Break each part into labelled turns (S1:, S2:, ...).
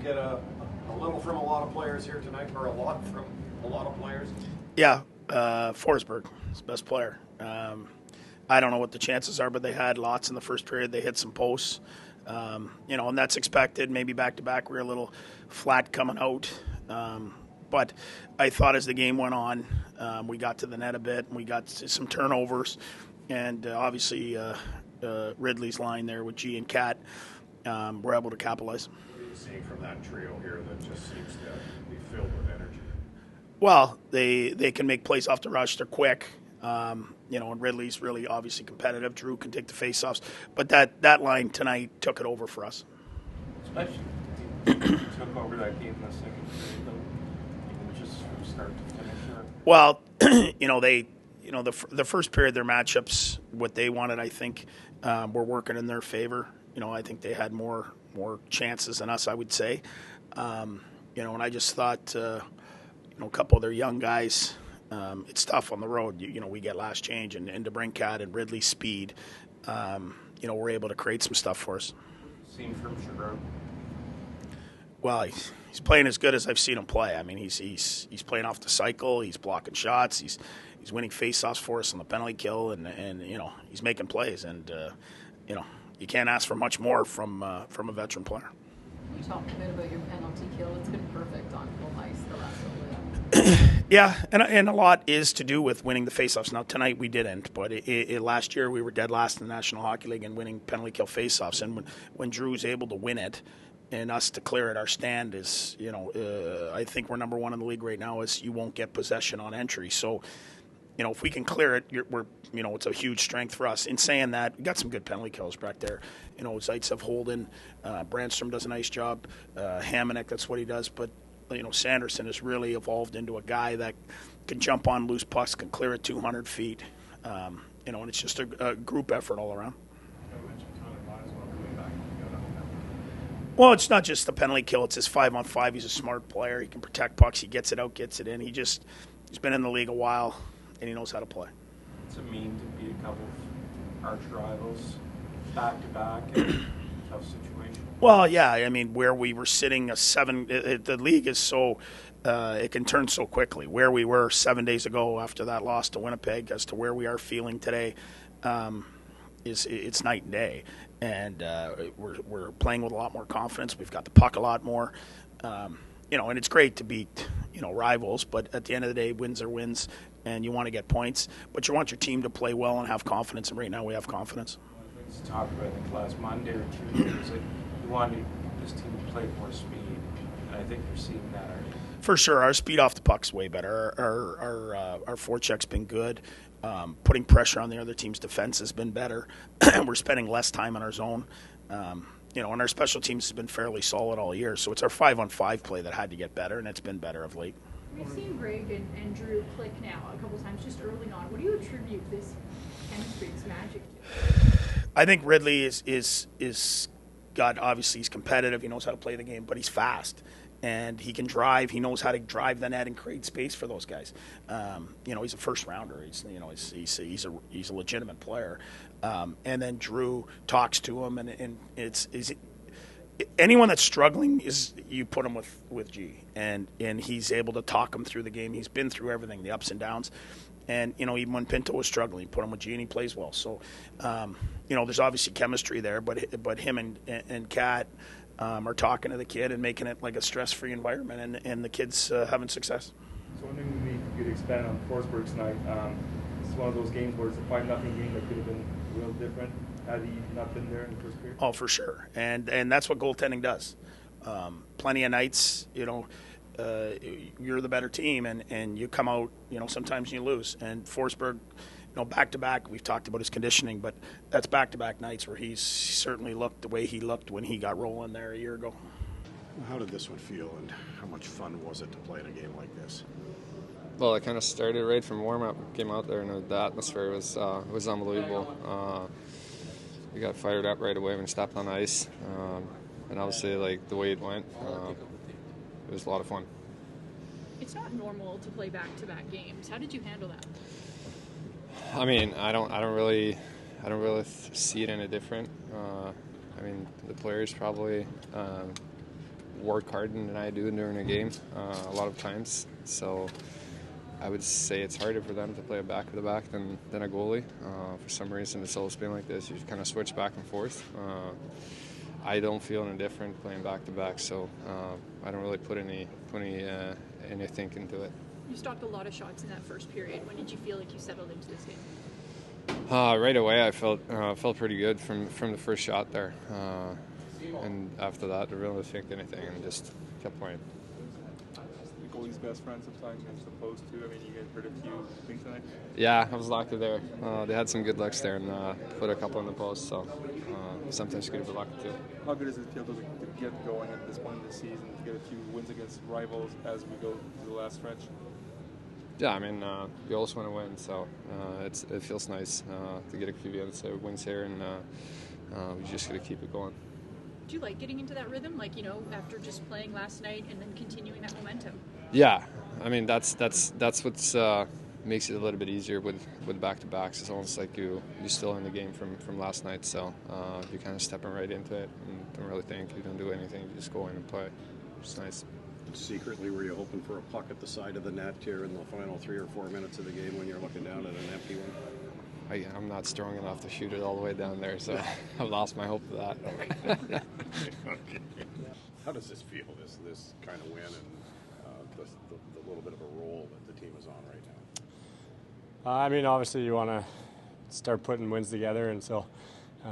S1: get a little from a lot of players here tonight, or a lot from a lot of players?
S2: Yeah, Forsberg is the best player. I don't know what the chances are, but they had lots in the first period. They hit some posts, and that's expected. Maybe back-to-back, we were a little flat coming out. But I thought as the game went on, we got to the net a bit, and we got some turnovers. And obviously Ridley's line there with G and Cat were able to capitalize.
S1: What are you seeing from that trio here that just seems to be filled with energy?
S2: Well, they can make plays off the rush. They're quick. And Ridley's really obviously competitive. Giroux can take the faceoffs. But that line tonight took it over for us.
S3: Especially took over that game in the second period, though, even just from start to finish.
S2: Well, the first period, their matchups, what they wanted, I think, were working in their favor. I think they had more chances than us, I would say. And I just thought, a couple of their young guys, it's tough on the road. We get last change, and to bring Cat and Ridley's speed, we're able to create some stuff for us.
S3: Seen from Giroux.
S2: Well, he's playing as good as I've seen him play. I mean, he's playing off the cycle. He's blocking shots. He's winning faceoffs for us on the penalty kill, and he's making plays. And you can't ask for much more from a veteran player.
S4: You talked a bit about your penalty kill. It's been perfect on home ice the last little bit.
S2: Yeah, and a lot is to do with winning the faceoffs. Now tonight we didn't, but last year we were dead last in the National Hockey League in winning penalty kill faceoffs. And when Giroux was able to win it, and us to clear it, our stand is, I think we're number one in the league right now. Is you won't get possession on entry. So, if we can clear it, it's a huge strength for us. In saying that, we got some good penalty kills back there. Zaitsev, Holden, Brandstrom does a nice job. Hamonic, that's what he does. But Sanderson has really evolved into a guy that can jump on loose pucks, can clear it 200 feet. And it's just a group effort all around. Well, it's not just the penalty kill. It's his 5-on-5. He's a smart player. He can protect pucks. He gets it out, gets it in. He's been in the league a while, and he knows how to play.
S3: It's a mean to beat a couple of arch rivals back-to-back in a tough situation.
S2: Well, yeah. I mean, where we were sitting the league is so it can turn so quickly. Where we were 7 days ago after that loss to Winnipeg as to where we are feeling today it's night and day. And we're playing with a lot more confidence. We've got the puck a lot more, and it's great to beat rivals. But at the end of the day, wins are wins, and you want to get points. But you want your team to play well and have confidence. And right now, we have confidence.
S3: Let's talk about I think last Monday or Tuesday. It was like you wanted this team to play more speed, and I think you're seeing that already.
S2: For sure, our speed off the puck's way better. Our forecheck's been good. Putting pressure on the other team's defense has been better. We're spending less time in our zone. And our special teams has been fairly solid all year. So it's our 5-on-5 play that had to get better, and it's been better of late.
S5: We've seen Greg and Giroux click now a couple times just early on. What do you attribute this chemistry, this magic to?
S2: I think Ridley is got, obviously he's competitive. He knows how to play the game, but he's fast. And he can drive. He knows how to drive the net and create space for those guys. He's a first rounder. He's a legitimate player. And then Giroux talks to him, and it's anyone that's struggling is you put him with G, and he's able to talk him through the game. He's been through everything, the ups and downs. And even when Pinto was struggling, put him with G, and he plays well. So there's obviously chemistry there, but him and Cat are talking to the kid and making it like a stress-free environment, and the kid's having success.
S6: So wondering if you could expand on Forsberg tonight. It's one of those games where it's a 5-0 game that could have been real different had he not been there in the first period.
S2: Oh, for sure, and that's what goaltending does. Plenty of nights, you're the better team, and you come out, sometimes you lose. And Forsberg, back-to-back, we've talked about his conditioning, but that's back-to-back nights where he's certainly looked the way he looked when he got rolling there a year ago.
S1: How did this one feel, and how much fun was it to play in a game like this?
S7: Well, it kind of started right from warm-up. Came out there, and the atmosphere was unbelievable. We got fired up right away when we stepped on ice, and obviously, the way it went, it was a lot of fun.
S5: It's not normal to play back-to-back games. How did you handle that?
S7: I mean, I don't really see it any different. The players probably work harder than I do during a game a lot of times. So I would say it's harder for them to play a back-to-the-back than a goalie. For some reason, it's always been like this. You kind of switch back and forth. I don't feel any different playing back-to-back, so I don't really put any thinking into it.
S5: You stopped a lot of shots in that first period. When did you feel like you settled into this game?
S7: Right away, I felt pretty good from the first shot there, and after that, I really didn't think anything and just kept playing.
S6: The goalie's best friend sometimes against the post too. I mean, you guys heard a few things tonight.
S7: Yeah, I was lucky there. They had some good looks there and put a couple in the post, so sometimes you get a bit lucky too.
S6: How good does it feel to get going at this point in the season, to get a few wins against rivals as we go to the last stretch?
S7: Yeah, I mean, you always want to win, so it feels nice to get a few wins here, and we just got to keep it going.
S5: Do you like getting into that rhythm, like, you know, after just playing last night and then continuing that momentum?
S7: Yeah, I mean that's what's makes it a little bit easier with back-to-backs. It's almost like you're still in the game from last night, so you're kind of stepping right into it and don't really think. You don't do anything. You just go in and play. It's nice.
S1: Secretly, were you hoping for a puck at the side of the net here in the final 3 or 4 minutes of the game when you're looking down at an empty one?
S7: I'm not strong enough to shoot it all the way down there, so I've lost my hope for that.
S1: Okay. How does this feel, this kind of win and the little bit of a role that the team is on right now?
S8: I mean, obviously you want to start putting wins together, and so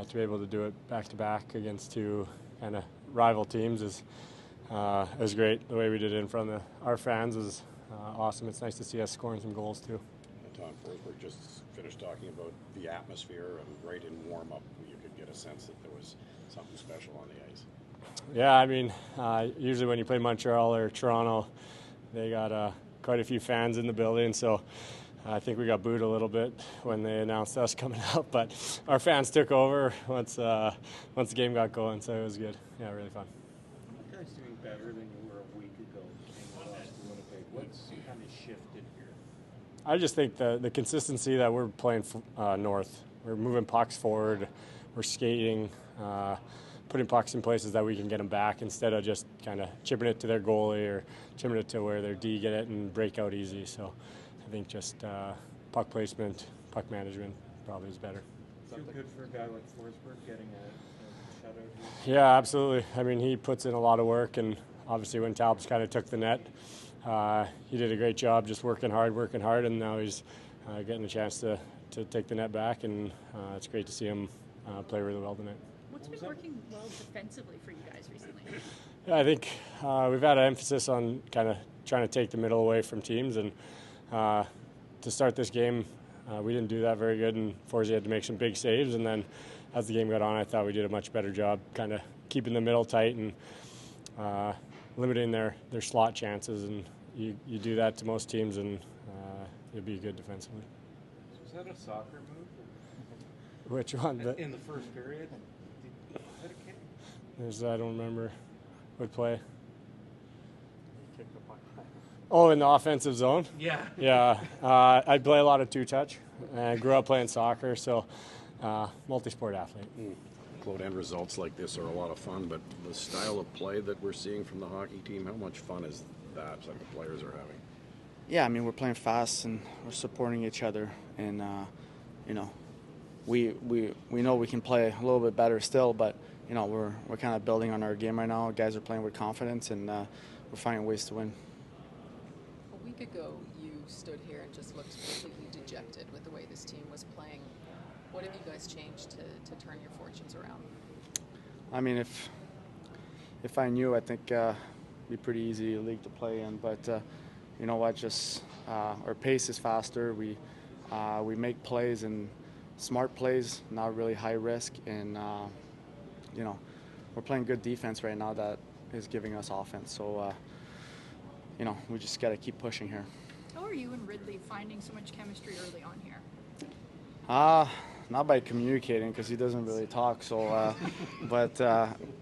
S8: to be able to do it back-to-back against two kind of rival teams is great. The way we did it in front of our fans was awesome. It's nice to see us scoring some goals too.
S1: Anton Forsberg just finished talking about the atmosphere, and right in warm-up you could get a sense that there was something special on the ice.
S8: Yeah, I mean, usually when you play Montreal or Toronto, they got quite a few fans in the building, so I think we got booed a little bit when they announced us coming up, but our fans took over once the game got going, so it was good. Yeah, really fun.
S3: You guys doing better than you were a week ago in lost to Winnipeg. What's kind of shifted here?
S8: I just think the consistency that we're playing north. We're moving pucks forward. We're skating, putting pucks in places that we can get them back instead of just kind of chipping it to their goalie or chipping it to where their D get it and break out easy. So I think just puck placement, puck management probably is better.
S3: Feel good for a guy like Forsberg getting a shutout here?
S8: Yeah, absolutely. I mean, he puts in a lot of work, and obviously when Talbot kind of took the net, he did a great job just working hard, and now he's getting a chance to take the net back, and it's great to see him play really well tonight.
S5: What's been working well defensively for you guys recently?
S8: Yeah, I think we've had an emphasis on kind of trying to take the middle away from teams, and to start this game, we didn't do that very good, and Forsey had to make some big saves, and then as the game got on, I thought we did a much better job kind of keeping the middle tight and limiting their slot chances, and you do that to most teams, and you'll be good defensively.
S3: Was that a soccer move?
S8: Which one?
S3: In the first period? Was that a kick?
S8: I don't remember what play. Oh, in the offensive zone?
S3: Yeah.
S8: Yeah. I play a lot of two-touch. I grew up playing soccer, so multi-sport athlete.
S1: Claude, end results like this are a lot of fun, but the style of play that we're seeing from the hockey team, how much fun is that the players are having?
S9: Yeah, I mean, we're playing fast and we're supporting each other, and you know, we know we can play a little bit better still, but you know, we're kind of building on our game right now. Guys are playing with confidence, and we're finding ways to win.
S4: A week ago, you stood here and just looked completely dejected with the way this team was playing. What have you guys changed to turn your fortunes around?
S9: I mean, if I knew, I think it'd be pretty easy league to play in. But you know what? Just our pace is faster. We make plays and smart plays, not really high risk, and you know, we're playing good defense right now that is giving us offense. So you know, we just got to keep pushing here.
S5: How are you and Ridley finding so much chemistry early on here?
S9: Not by communicating, because he doesn't really talk. So, but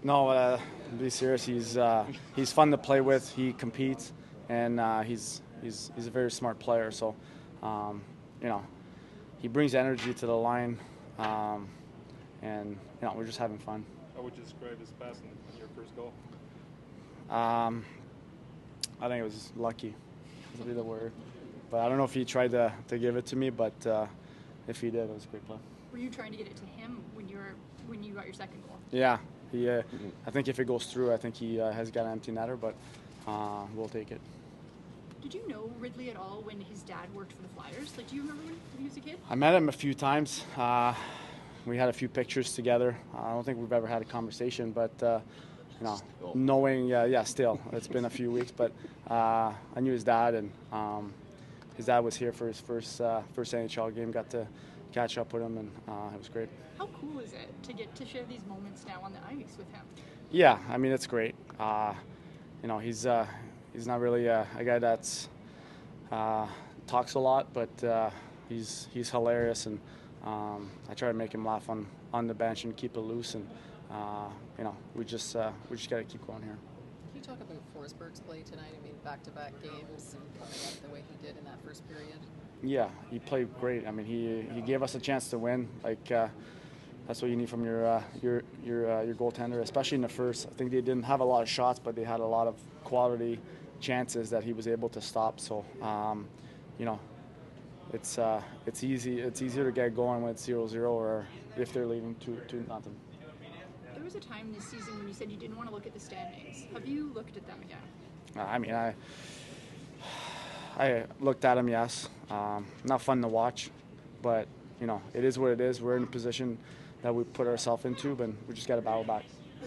S9: no, to be serious, he's fun to play with. He competes, and he's a very smart player. So, you know, he brings energy to the line, and you know, we're just having fun.
S6: How would you describe his passing in your first goal?
S9: I think it was lucky, would be the word. But I don't know if he tried to give it to me, but if he did, it was a great play.
S5: Were you trying to get it to him when you got your second goal?
S9: Yeah, I think if it goes through, I think he has got an empty netter, but we'll take it.
S5: Did you know Ridley at all when his dad worked for the Flyers? Like, do you remember when he was a kid?
S9: I met him a few times. We had a few pictures together. I don't think we've ever had a conversation, but knowing, still, it's been a few weeks, but I knew his dad, and his dad was here for his first NHL game. Got to catch up with him, and it was great.
S5: How cool is it to get to share these moments now on the ice with him?
S9: Yeah, I mean, it's great. He's not really a guy that's talks a lot, but he's hilarious, and I try to make him laugh on the bench and keep it loose, and we just got to keep going here.
S4: Can you talk about Forsberg's play tonight? I mean, back-to-back games and coming up the way he did in that first period.
S9: Yeah, he played great. I mean, he gave us a chance to win. Like that's what you need from your goaltender, especially in the first. I think they didn't have a lot of shots, but they had a lot of quality chances that he was able to stop. So, it's easier to get going when it's 0-0 or if they're leading 2-0.
S5: There was a time this season when you said you didn't want to look at the standings. Have you looked at them again?
S9: I mean, I looked at them, yes. Not fun to watch, but it is what it is. We're in a position that we put ourselves into, but we just got to battle back.